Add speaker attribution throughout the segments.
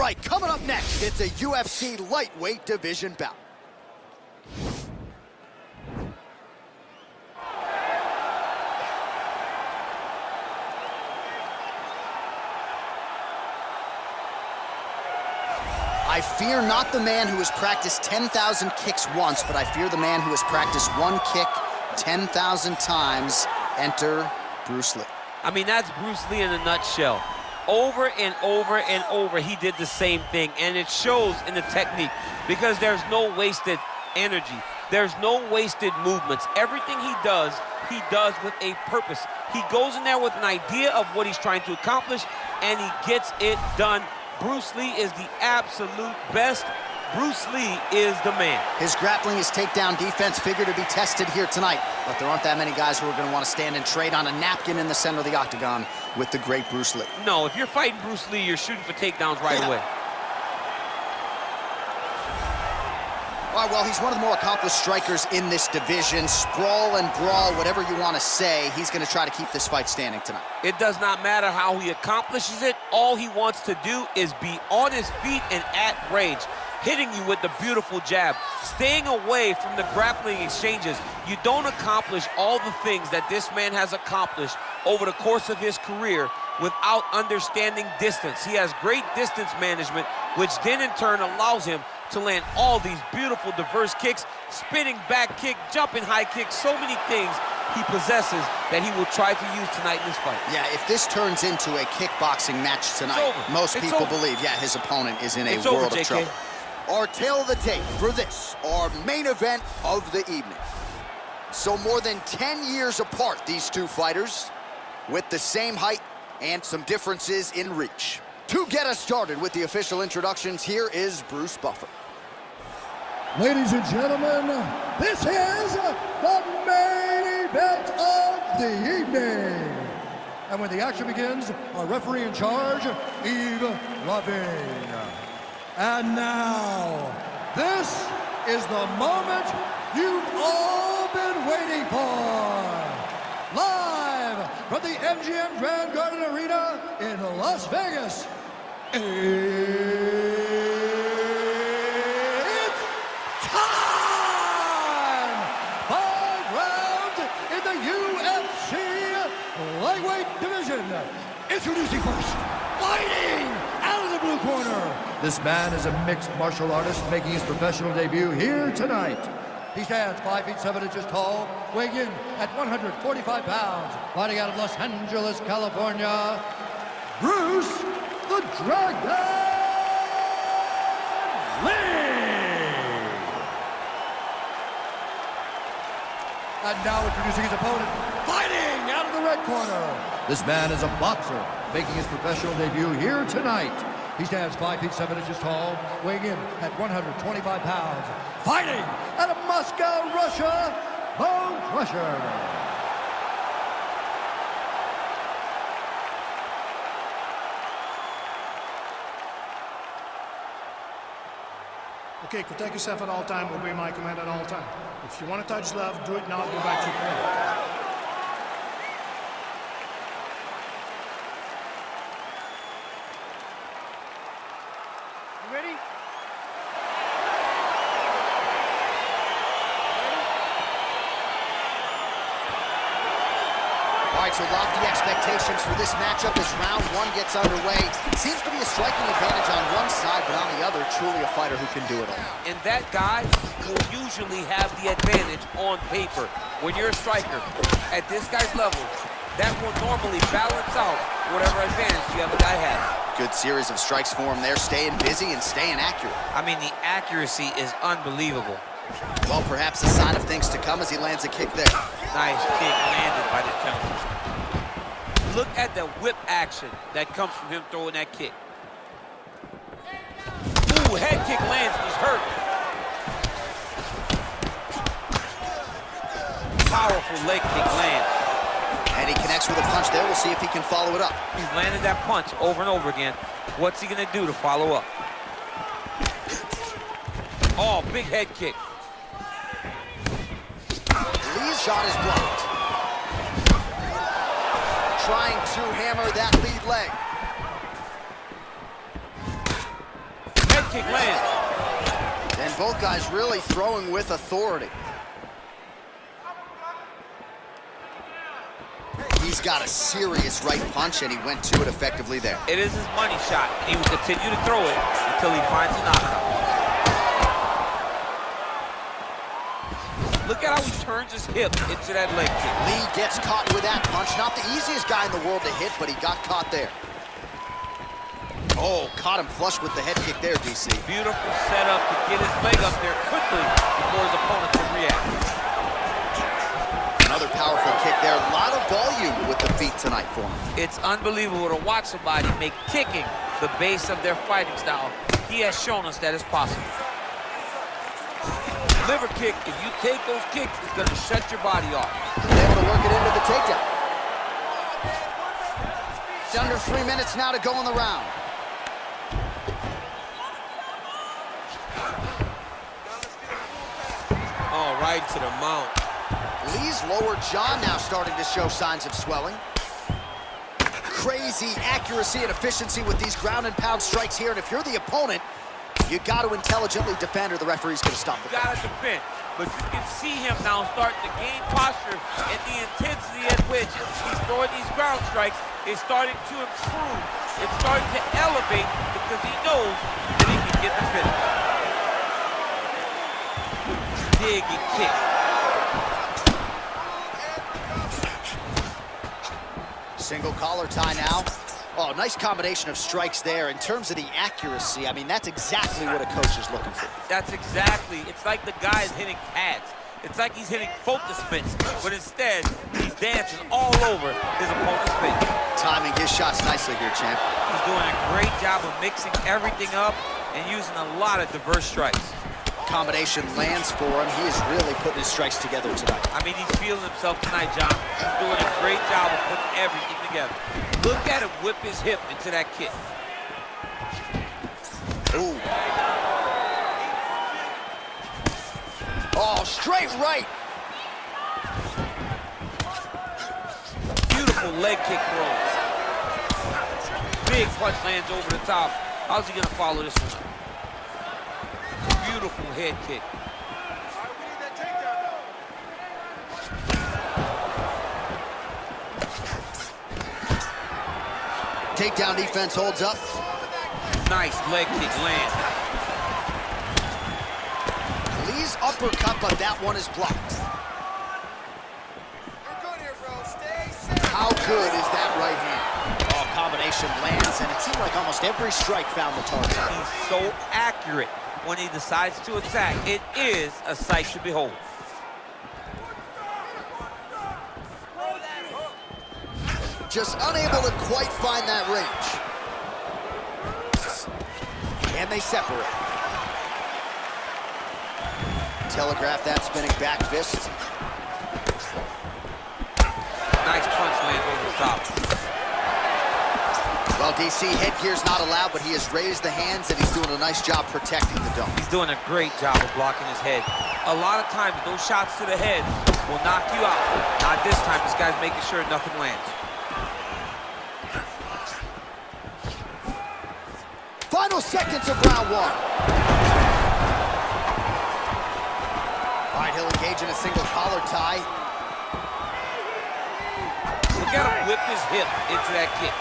Speaker 1: right, coming up next, it's a UFC lightweight division bout. I fear not the man who has practiced 10,000 kicks once, but I fear the man who has practiced one kick 10,000 times. Enter Bruce Lee.
Speaker 2: I mean, that's Bruce Lee in a nutshell. Over and over and over, he did the same thing, and it shows in the technique because there's no wasted energy. There's no wasted movements. Everything he does with a purpose. He goes in there with an idea of what he's trying to accomplish, and he gets it done. Bruce Lee is the absolute best. Bruce Lee is the man. His grappling, his takedown defense figure to be tested here tonight, but there aren't that many guys who are going to want to stand and trade on a napkin in the center of the octagon with the great Bruce Lee. No, if you're fighting Bruce Lee, you're shooting for takedowns right away. All right, well, he's one of the more accomplished strikers in this division. Sprawl and brawl, whatever you want to say, he's going to try to keep this fight standing tonight. It does not matter how he accomplishes it. All he wants to do is be on his feet and at range, hitting you with the beautiful jab, staying away from the grappling exchanges. You don't accomplish all the things that this man has accomplished over the course of his career without understanding distance. He has great distance management, which then in turn allows him to land all these beautiful, diverse kicks, spinning back kick, jumping high kick, so many things he possesses that he will try to use tonight in this fight. Yeah, if this turns into a kickboxing match tonight, most people believe, yeah, his opponent is in a world of trouble. Our tail of the tape for this, our main event of the evening. So more than 10 years apart, these two fighters, with the same height and some differences in reach. To get us started with the official introductions, here is Bruce Buffer.
Speaker 3: Ladies and gentlemen, this is the main event of the evening. And when the action begins, our referee in charge, Yves Lavigne. And now, this is the moment you've all been waiting for. Live from the MGM Grand Garden Arena in Las Vegas. It's time! 5 rounds in the UFC lightweight division. Introducing first, fighting out of the blue corner. This man is a mixed martial artist making his professional debut here tonight. He stands 5 feet 7 inches tall, weighing in at 145 pounds. Fighting out of Los Angeles, California, Bruce the Dragon Lee! And now introducing his opponent, fighting out of the red corner. This man is a boxer, making his professional debut here tonight. He stands 5 feet 7 inches tall, weighing in at 125 pounds. Fighting out of Moscow, Russia, Bone Crusher.
Speaker 4: Okay, protect yourself at all time, obey my command at all time. If you want to touch left, do it now, go back to your corner. Ready?
Speaker 1: All right, so lofty expectations for this matchup as round 1 gets underway. Seems to be a striking advantage on one side, but on the other, truly a fighter who can do it all. And that guy will usually have the advantage on paper. When you're a striker at this guy's level, that will normally balance out whatever advantage the other guy has. Good series of strikes for him there, staying busy and staying accurate. I mean, the accuracy is unbelievable. Well, perhaps a sign of things to come as he lands a kick there. Nice kick landed by the gentleman. Look at the whip action that comes from him throwing that kick. Ooh, head kick lands, he's hurt. Powerful leg kick lands. And he connects with a punch there. We'll see if he can follow it up. He's landed that punch over and over again. What's he gonna do to follow up? Oh, big head kick. Lee's shot is blocked. Trying to hammer that lead leg. kick lands.
Speaker 2: And both guys really throwing with authority. He's got a serious right punch, and he went to it effectively there.
Speaker 1: It is his money shot. He will continue to throw it until he finds a knockout. Look at how he turns his hip into that leg kick.
Speaker 2: Lee gets caught with that punch. Not the easiest guy in the world to hit, but he got caught there. Oh, caught him flush with the head kick there, DC.
Speaker 1: Beautiful setup to get his leg up there quickly before his opponent can react.
Speaker 2: Another powerful kick there. A lot of volume with the feet tonight for him.
Speaker 1: It's unbelievable to watch somebody make kicking the base of their fighting style. He has shown us that it's possible. Liver kick, if you take those kicks, it's going to shut your body off.
Speaker 2: Able to work it into the takedown. It's under 3 minutes now to go in the round.
Speaker 1: Oh, right to the mount.
Speaker 2: Lee's lower jaw now starting to show signs of swelling. Crazy accuracy and efficiency with these ground and pound strikes here. And if you're the opponent, you got to intelligently defend or the referee's going to stop the fight.
Speaker 1: You got to defend. But you can see him now starting to gain posture, and the intensity at which he's throwing these ground strikes is starting to improve. It's starting to elevate because he knows that he can get the finish. Dig and kick.
Speaker 2: Single collar tie now. Oh, nice combination of strikes there. In terms of the accuracy, I mean, that's exactly what a coach is looking for.
Speaker 1: That's exactly. It's like the guy is hitting pads. It's like he's hitting focus mitts, but instead, he's dancing all over his opponent's face.
Speaker 2: Timing his shots nicely here, champ.
Speaker 1: He's doing a great job of mixing everything up and using a lot of diverse strikes.
Speaker 2: Combination lands for him. He is really putting his strikes together tonight.
Speaker 1: I mean, he's feeling himself tonight, John. He's doing a great job of putting everything together. Look at him whip his hip into that kick.
Speaker 2: Ooh. Oh, straight right.
Speaker 1: Beautiful leg kick throws. Big punch lands over the top. How's he gonna follow this one? Beautiful head kick.
Speaker 2: Takedown defense holds up.
Speaker 1: Nice leg kick land.
Speaker 2: Lee's uppercut, but that one is blocked. How good is that right hand? Oh, combination lands, and it seemed like almost every strike found the target.
Speaker 1: He's so accurate when he decides to attack. It is a sight to behold.
Speaker 2: Just unable to quite find that range. And they separate. Telegraph that spinning back fist.
Speaker 1: Nice punch lands over the top.
Speaker 2: Well, DC, headgear's not allowed, but he has raised the hands, and he's doing a nice job protecting the dome.
Speaker 1: He's doing a great job of blocking his head. A lot of times, those shots to the head will knock you out. Not this time. This guy's making sure nothing lands.
Speaker 2: Final seconds of round one. All right, he'll engage in a single collar tie.
Speaker 1: Look at him whip his hip into that kick.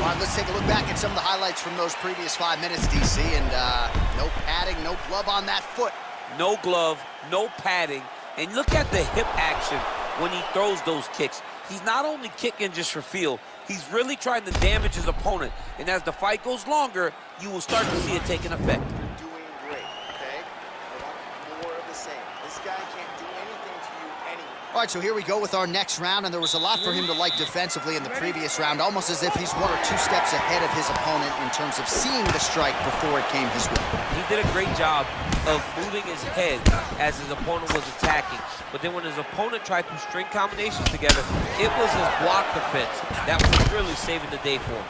Speaker 2: All right, let's take a look back at some of the highlights from those previous 5 minutes, DC, and no padding, no glove on that foot.
Speaker 1: No glove, no padding, and look at the hip action when he throws those kicks. He's not only kicking just for feel, he's really trying to damage his opponent, and as the fight goes longer, you will start to see it take an effect.
Speaker 5: You're doing great, okay? I want more of the same. This guy can't do anything to you anyway.
Speaker 2: All right, so here we go with our next round, and there was a lot for him to like defensively in the previous round, almost as if he's 1 or 2 steps ahead of his opponent in terms of seeing the strike before it came his way.
Speaker 1: He did a great job of moving his head as his opponent was attacking. But then when his opponent tried to string combinations together, it was his block defense that was really saving the day for him.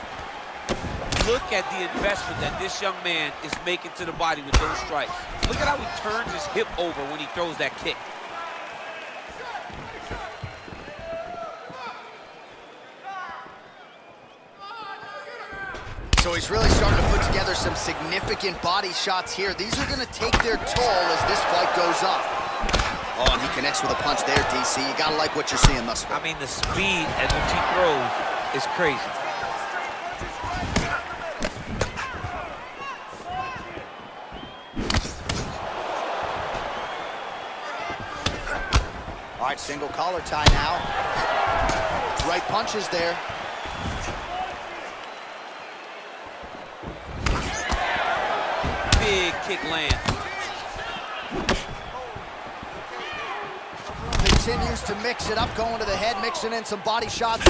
Speaker 1: Look at the investment that this young man is making to the body with those strikes. Look at how he turns his hip over when he throws that kick.
Speaker 2: So he's really starting to put together some significant body shots here. These are going to take their toll as this fight goes on. Oh, and he connects with a punch there, DC. You got to like what you're seeing thus far.
Speaker 1: I mean, the speed at which he throws is crazy.
Speaker 2: All right, single collar tie now. Right punches there.
Speaker 1: Big kick land.
Speaker 2: Continues to mix it up, going to the head, mixing in some body shots.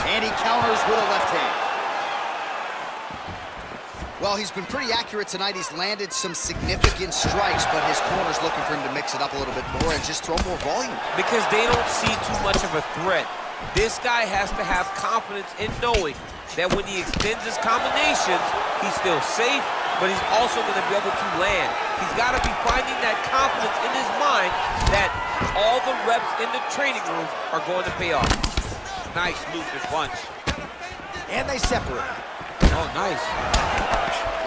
Speaker 2: And he counters with a left hand. Well, he's been pretty accurate tonight. He's landed some significant strikes, but his corner's looking for him to mix it up a little bit more and just throw more volume.
Speaker 1: Because they don't see too much of a threat. This guy has to have confidence in knowing that when he extends his combinations, he's still safe, but he's also going to be able to land. He's got to be finding that confidence in his mind that all the reps in the training room are going to pay off. Nice movement punch.
Speaker 2: And they separate.
Speaker 1: Oh, nice.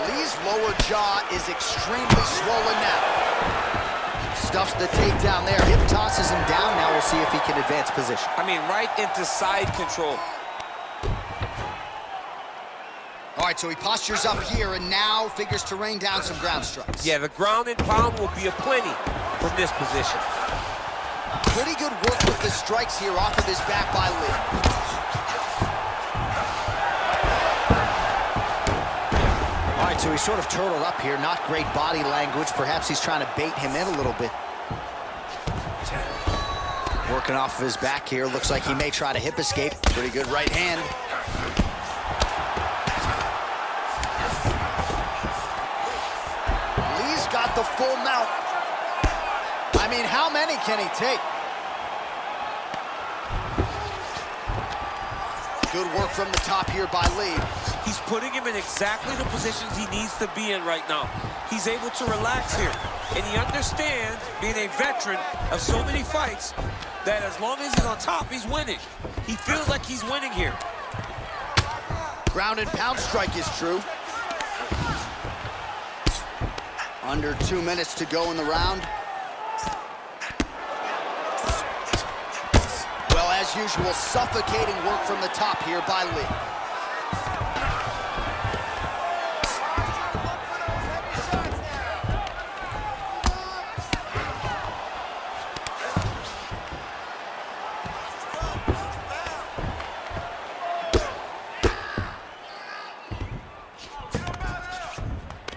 Speaker 2: Lee's lower jaw is extremely swollen now. Stuffs the takedown there. Hip tosses him down. Now we'll see if he can advance position.
Speaker 1: I mean, right into side control.
Speaker 2: All right, so he postures up here and now figures to rain down some ground strikes.
Speaker 1: Yeah, the ground and pound will be aplenty from this position.
Speaker 2: Pretty good work with the strikes here off of his back by Lee. All right, so he's sort of turtled up here. Not great body language. Perhaps he's trying to bait him in a little bit. Working off of his back here. Looks like he may try to hip escape. Pretty good right hand. Lee's got the full mount. I mean, how many can he take? Good work from the top here by Lee.
Speaker 1: He's putting him in exactly the positions he needs to be in right now. He's able to relax here. And he understands, being a veteran of so many fights, that as long as he's on top, he's winning. He feels like he's winning here.
Speaker 2: Ground and pound strike is true. Under 2 minutes to go in the round. Well, as usual, suffocating work from the top here by Lee.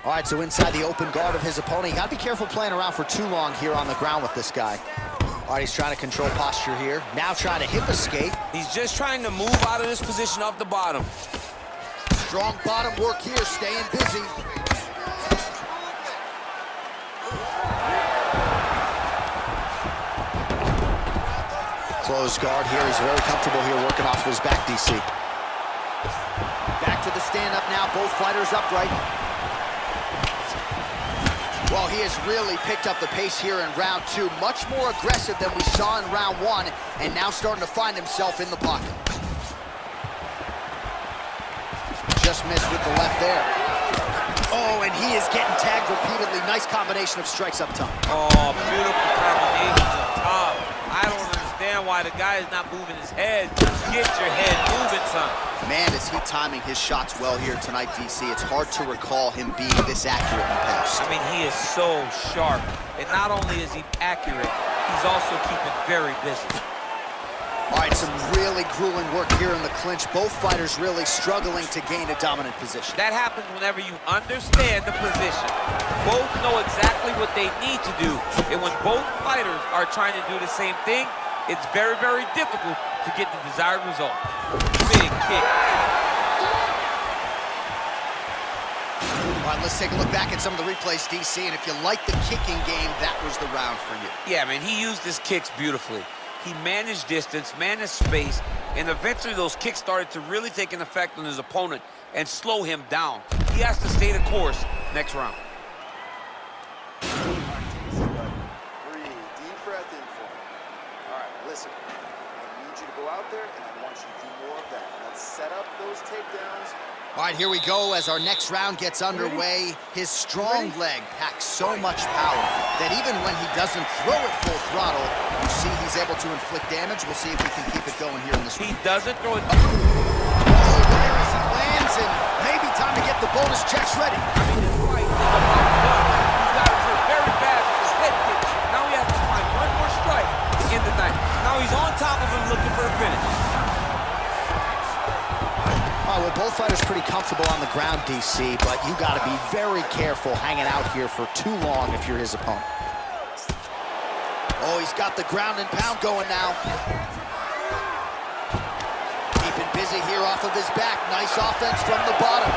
Speaker 2: All right, so inside the open guard of his opponent. You got to be careful playing around for too long here on the ground with this guy. All right, he's trying to control posture here. Now trying to hip escape.
Speaker 1: He's just trying to move out of this position off the bottom.
Speaker 2: Strong bottom work here, staying busy. Closed guard here. He's very comfortable here working off of his back, DC. Back to the stand-up now. Both fighters upright. Well, he has really picked up the pace here in round 2. Much more aggressive than we saw in round 1, and now starting to find himself in the pocket. Just missed with the left there. Oh, and he is getting tagged repeatedly. Nice combination of strikes up top.
Speaker 1: Oh, beautiful combinations up top. I don't understand why the guy is not moving his head. Get your head moving, son.
Speaker 2: Man, is he timing his shots well here tonight, DC. It's hard to recall him being this accurate in the past.
Speaker 1: I mean, he is so sharp. And not only is he accurate, he's also keeping very busy.
Speaker 2: All right, some really grueling work here in the clinch. Both fighters really struggling to gain a dominant position.
Speaker 1: That happens whenever you understand the position. Both know exactly what they need to do. And when both fighters are trying to do the same thing, it's very, very difficult to get the desired result. Big kick.
Speaker 2: All right, let's take a look back at some of the replays, DC. And if you like the kicking game, that was the round for you.
Speaker 1: Yeah, man, he used his kicks beautifully. He managed distance, managed space, and eventually those kicks started to really take an effect on his opponent and slow him down. He has to stay the course next round.
Speaker 5: Breathe, deep breath in for me. All right, listen. I need you to go out there, and I want you to do more of that. Let's set up those takedowns.
Speaker 2: All right, here we go as our next round gets underway. His strong leg packs so much power that even when he doesn't throw it full throttle, you see he's able to inflict damage. We'll see if he can keep it going here in this round.
Speaker 1: He doesn't throw it.
Speaker 2: Oh, there as he lands, and maybe time to get the bonus checks ready.
Speaker 1: I mean, this fight is about blood. He's got to hit very bad with his head kick. Now he has to find one more strike to end the night. Now he's on top of him looking for a finish.
Speaker 2: Well, both fighters pretty comfortable on the ground, DC, but you got to be very careful hanging out here for too long if you're his opponent. Oh, he's got the ground and pound going now. Keeping busy here off of his back. Nice offense from the bottom.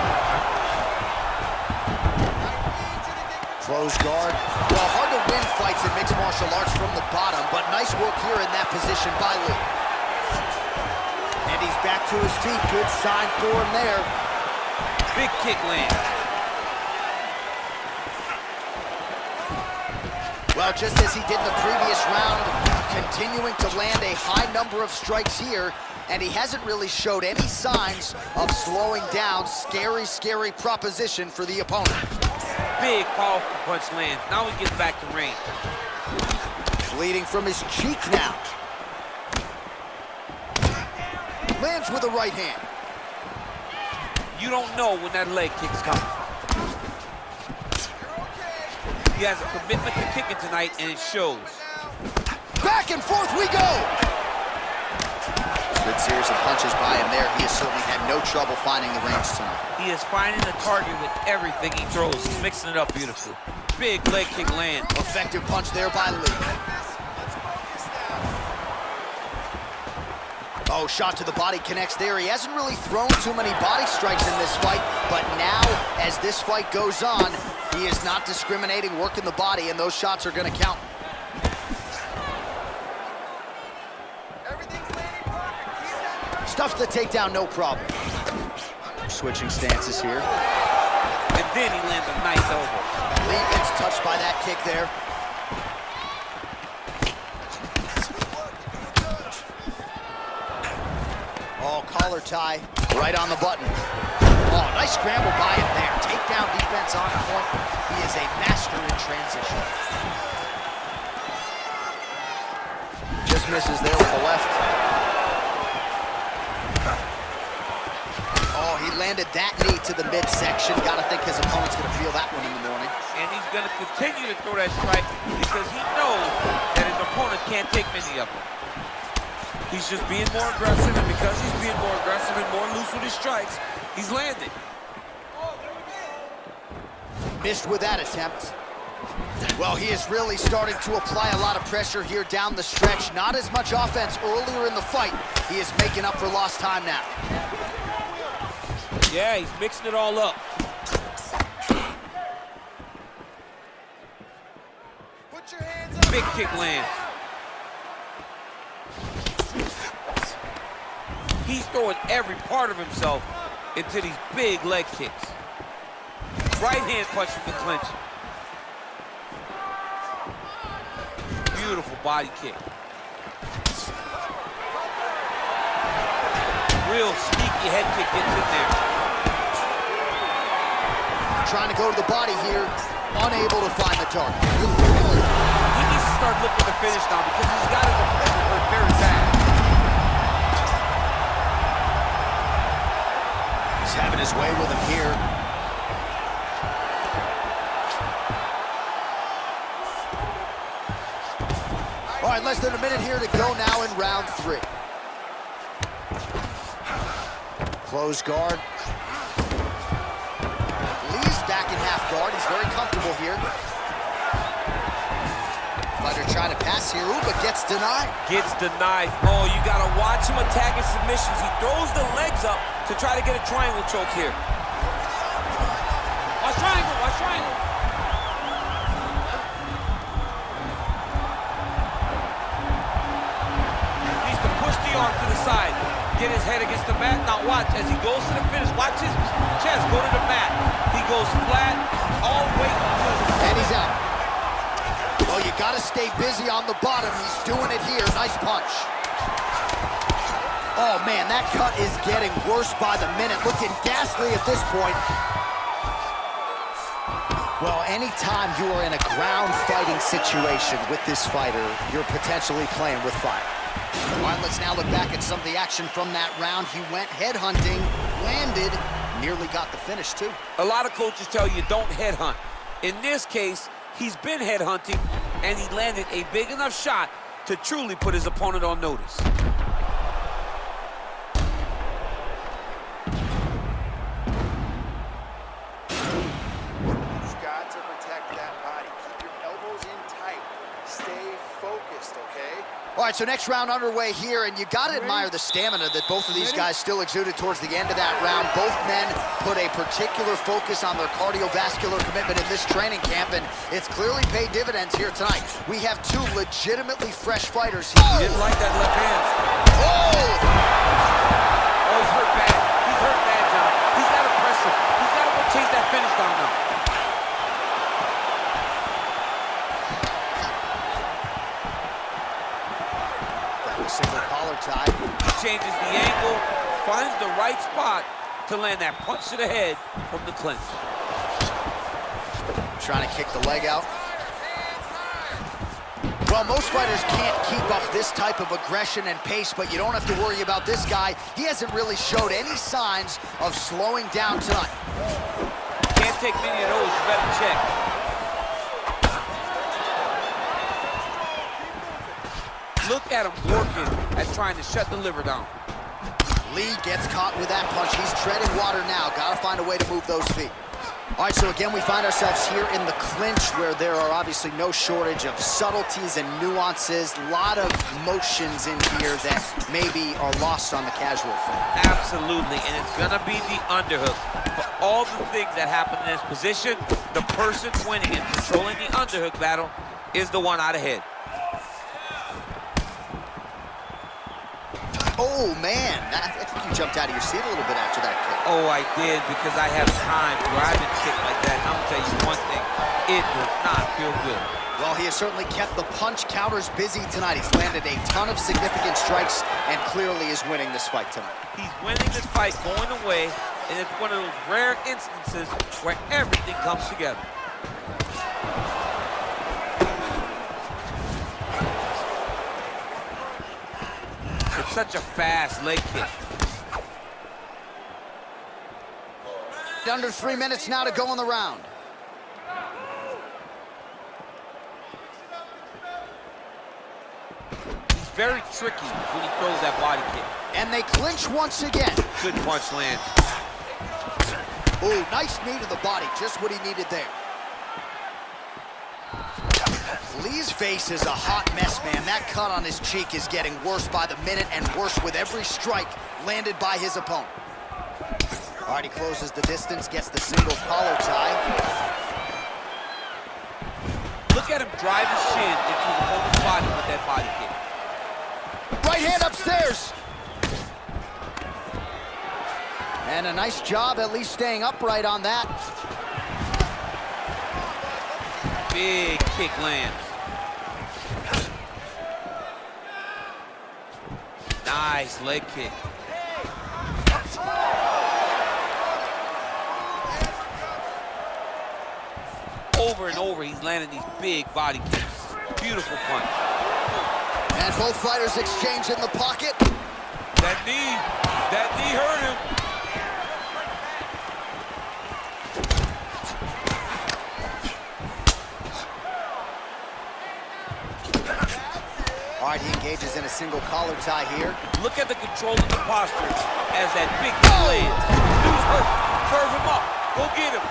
Speaker 2: Close guard. Well, hard to win fights in mixed martial arts from the bottom, but nice work here in that position by Lee. And he's back to his feet. Good sign for him there.
Speaker 1: Big kick lands.
Speaker 2: Well, just as he did in the previous round, continuing to land a high number of strikes here, and he hasn't really showed any signs of slowing down. Scary, scary proposition for the opponent.
Speaker 1: Big, powerful punch lands. Now he gets back to range.
Speaker 2: Bleeding from his cheek now. Lands with a right hand.
Speaker 1: You don't know when that leg kick's coming. He has a commitment to kicking tonight, and it shows.
Speaker 2: Back and forth we go! Good series of punches by him there. He has certainly had no trouble finding the range tonight.
Speaker 1: He is finding the target with everything he throws. He's mixing it up beautifully. Big leg kick land.
Speaker 2: Effective punch there by Lee. Oh, shot to the body connects there. He hasn't really thrown too many body strikes in this fight, but now, as this fight goes on, he is not discriminating, working the body, and those shots are going to count. Stuffs the takedown, no problem. Switching stances here.
Speaker 1: And then he lands a nice elbow.
Speaker 2: Lee gets touched by that kick there. Oh, collar tie, right on the button. Oh, nice scramble by him there. Takedown defense on point. He is a master in transition. Just misses there with the left. Oh, he landed that knee to the midsection. Gotta think his opponent's gonna feel that one in the morning.
Speaker 1: And he's gonna continue to throw that strike because he knows that his opponent can't take many of them. He's just being more aggressive, and because he's being more aggressive and more loose with his strikes, he's landing.
Speaker 2: Missed with that attempt. Well, he is really starting to apply a lot of pressure here down the stretch. Not as much offense earlier in the fight. He is making up for lost time now.
Speaker 1: Yeah, he's mixing it all up.
Speaker 5: Put your hands up.
Speaker 1: Big kick lands. He's throwing every part of himself into these big leg kicks. Right hand punch from the clinch. Beautiful body kick. Real sneaky head kick gets in there.
Speaker 2: Trying to go to the body here, unable to find the target.
Speaker 1: He needs to start looking to finish now because he's got his opponent hurt very bad.
Speaker 2: He's having his way with him here. All right, less than a minute here to go now in round 3. Close guard. Lee's back in half guard. He's very comfortable here. Fighter trying to pass here. Ooh, but gets denied.
Speaker 1: Gets denied. Oh, you got to watch him attacking submissions. He throws the legs up to try to get a triangle choke here. Watch triangle, watch triangle. Needs to push the arm to the side. Get his head against the mat. Now watch as he goes to the finish. Watch his chest go to the mat. He goes flat, all weight.
Speaker 2: And he's out. Well, you got to stay busy on the bottom. He's doing it here. Nice punch. Oh, man, that cut is getting worse by the minute. Looking ghastly at this point. Well, anytime you are in a ground fighting situation with this fighter, you're potentially playing with fire. All right, let's now look back at some of the action from that round. He went headhunting, landed, nearly got the finish, too.
Speaker 1: A lot of coaches tell you don't headhunt. In this case, he's been headhunting, and he landed a big enough shot to truly put his opponent on notice.
Speaker 5: You've got to protect that body. Keep your elbows in tight. Stay focused, okay?
Speaker 2: All right, so next round underway here, and you got to admire the stamina that both of these guys still exuded towards the end of that round. Both men put a particular focus on their cardiovascular commitment in this training camp, and it's clearly paid dividends here tonight. We have two legitimately fresh fighters here.
Speaker 1: He didn't like that left hand.
Speaker 2: Oh!
Speaker 1: Oh, he's hurt bad. He's hurt bad, John. He's got to press him. He's got to go chase that finish down now.
Speaker 2: Single collar tie.
Speaker 1: He changes the angle, finds the right spot to land that punch to the head from the clinch.
Speaker 2: Trying to kick the leg out. Well, most fighters can't keep up this type of aggression and pace, but you don't have to worry about this guy. He hasn't really showed any signs of slowing down tonight.
Speaker 1: Can't take many of those, you better check. Look at him working at trying to shut the liver down.
Speaker 2: Lee gets caught with that punch. He's treading water now. Got to find a way to move those feet. All right, so again, we find ourselves here in the clinch where there are obviously no shortage of subtleties and nuances. A lot of motions in here that maybe are lost on the casual fan.
Speaker 1: Absolutely, and it's gonna be the underhook. For all the things that happen in this position, the person winning and controlling the underhook battle is the one out ahead.
Speaker 2: Oh, man, I think you jumped out of your seat a little bit after that kick.
Speaker 1: Oh, I did, because I have times where I've been kicked like that. And I'm gonna tell you one thing, it does not feel good.
Speaker 2: Well, he has certainly kept the punch counters busy tonight. He's landed a ton of significant strikes and clearly is winning this fight tonight.
Speaker 1: He's winning this fight going away, and it's one of those rare instances where everything comes together. It's such a fast leg kick.
Speaker 2: Under 3 minutes now to go in the round.
Speaker 1: He's very tricky when he throws that body kick.
Speaker 2: And they clinch once again.
Speaker 1: Good punch land.
Speaker 2: Ooh, nice knee to the body, just what he needed there. Lee's face is a hot mess, man. That cut on his cheek is getting worse by the minute and worse with every strike landed by his opponent. All right, he closes the distance, gets the single collar tie.
Speaker 1: Look at him drive his shin into the opponent's body with that body kick.
Speaker 2: Right hand upstairs. And a nice job at least staying upright on that.
Speaker 1: Big kick lands. Nice leg kick. Over and over, he's landing these big body kicks. Beautiful punch.
Speaker 2: And both fighters exchange in the pocket.
Speaker 1: That knee hurt him.
Speaker 2: All right, he engages in a single collar tie here.
Speaker 1: Look at the control of the posture as that big knee lands. Dude's hurt. Curve him up. Go get him.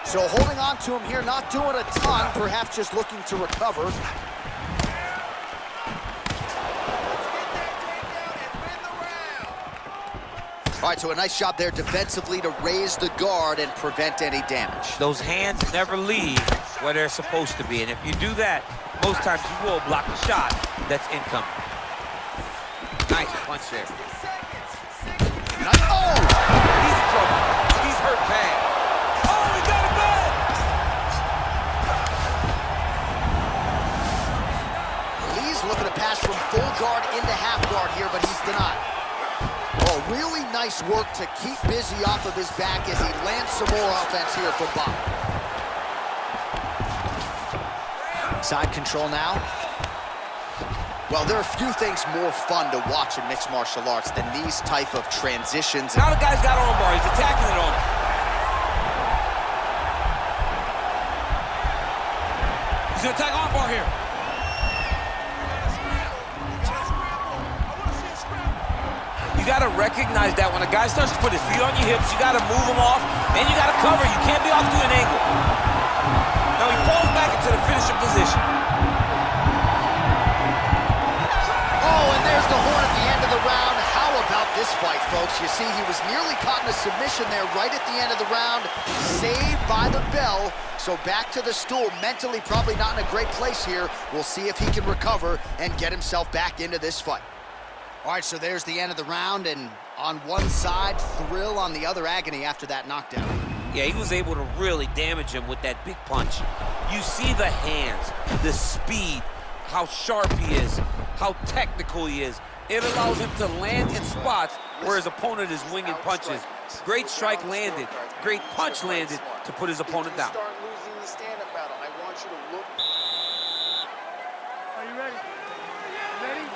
Speaker 2: So holding on to him here, not doing a ton, perhaps just looking to recover. All right, so a nice job there defensively to raise the guard and prevent any damage.
Speaker 1: Those hands never leave where they're supposed to be, and if you do that, most times you will block a shot that's incoming. Nice punch there.
Speaker 2: Oh!
Speaker 1: He's in trouble. He's hurt bad. Oh, he got it bad!
Speaker 2: from full guard into half guard here, but he's denied. Oh, really nice work to keep busy off of his back as he lands some more offense here from Bob. Side control now. Well, there are few things more fun to watch in mixed martial arts than these type of transitions.
Speaker 1: Now the guy's got armbar. He's attacking it on him. He's going to attack armbar here. You got to recognize that when a guy starts to put his feet on your hips, you got to move him off, and you got to cover. You can't be off to an angle. Now he falls back into the finishing position.
Speaker 2: Oh, and there's the horn at the end of the round. How about this fight, folks? You see, he was nearly caught in a submission there right at the end of the round. Saved by the bell. So back to the stool. Mentally probably not in a great place here. We'll see if he can recover and get himself back into this fight. All right, so there's the end of the round, and on one side, thrill, on the other, agony after that knockdown.
Speaker 1: Yeah, he was able to really damage him with that big punch. You see the hands, the speed, how sharp he is, how technical he is. It allows him to land in spots where his opponent is winging punches. Great strike landed, great punch landed to put his opponent down.
Speaker 5: Start losing the stand-up battle. I want you to look.
Speaker 4: Are you ready? Ready?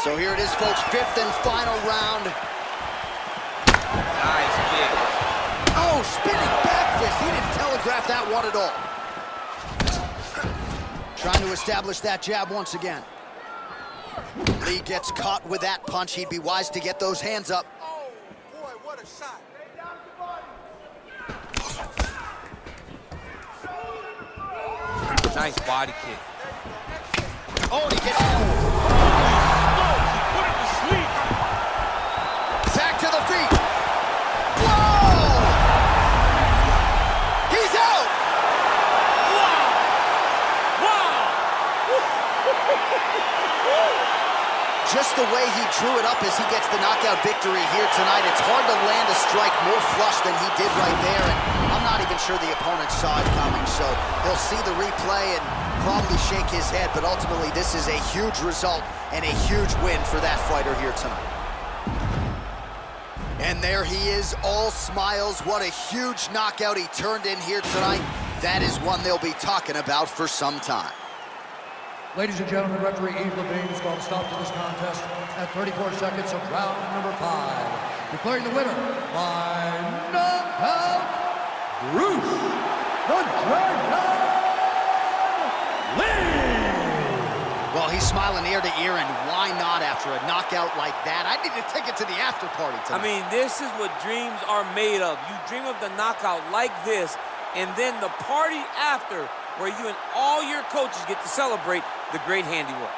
Speaker 2: So here it is, folks, fifth and final round.
Speaker 1: Nice kick.
Speaker 2: Oh, spinning back fist. He didn't telegraph that one at all. Trying to establish that jab once again. Lee gets caught with that punch. He'd be wise to get those hands up.
Speaker 5: Oh, boy, what a shot.
Speaker 1: Nice body kick.
Speaker 2: Oh, and he gets... Back to the feet. Whoa! He's out!
Speaker 1: Wow!
Speaker 2: Just the way he drew it up as he gets the knockout victory here tonight. It's hard to land a strike more flush than he did right there, and I'm not even sure the opponent saw it coming, so he'll see the replay and probably shake his head, but ultimately this is a huge result and a huge win for that fighter here tonight. And there he is, all smiles. What a huge knockout he turned in here tonight. That is one they'll be talking about for some time.
Speaker 3: Ladies and gentlemen, referee Yves Levine has called a stop to this contest at 34 seconds of round number 5. Declaring the winner by knockout, Bruce the Dragon Lee!
Speaker 2: Well, he's smiling ear to ear, and why not after a knockout like that? I need to take it to the after party tonight.
Speaker 1: I mean, this is what dreams are made of. You dream of the knockout like this, and then the party after, where you and all your coaches get to celebrate the great handiwork.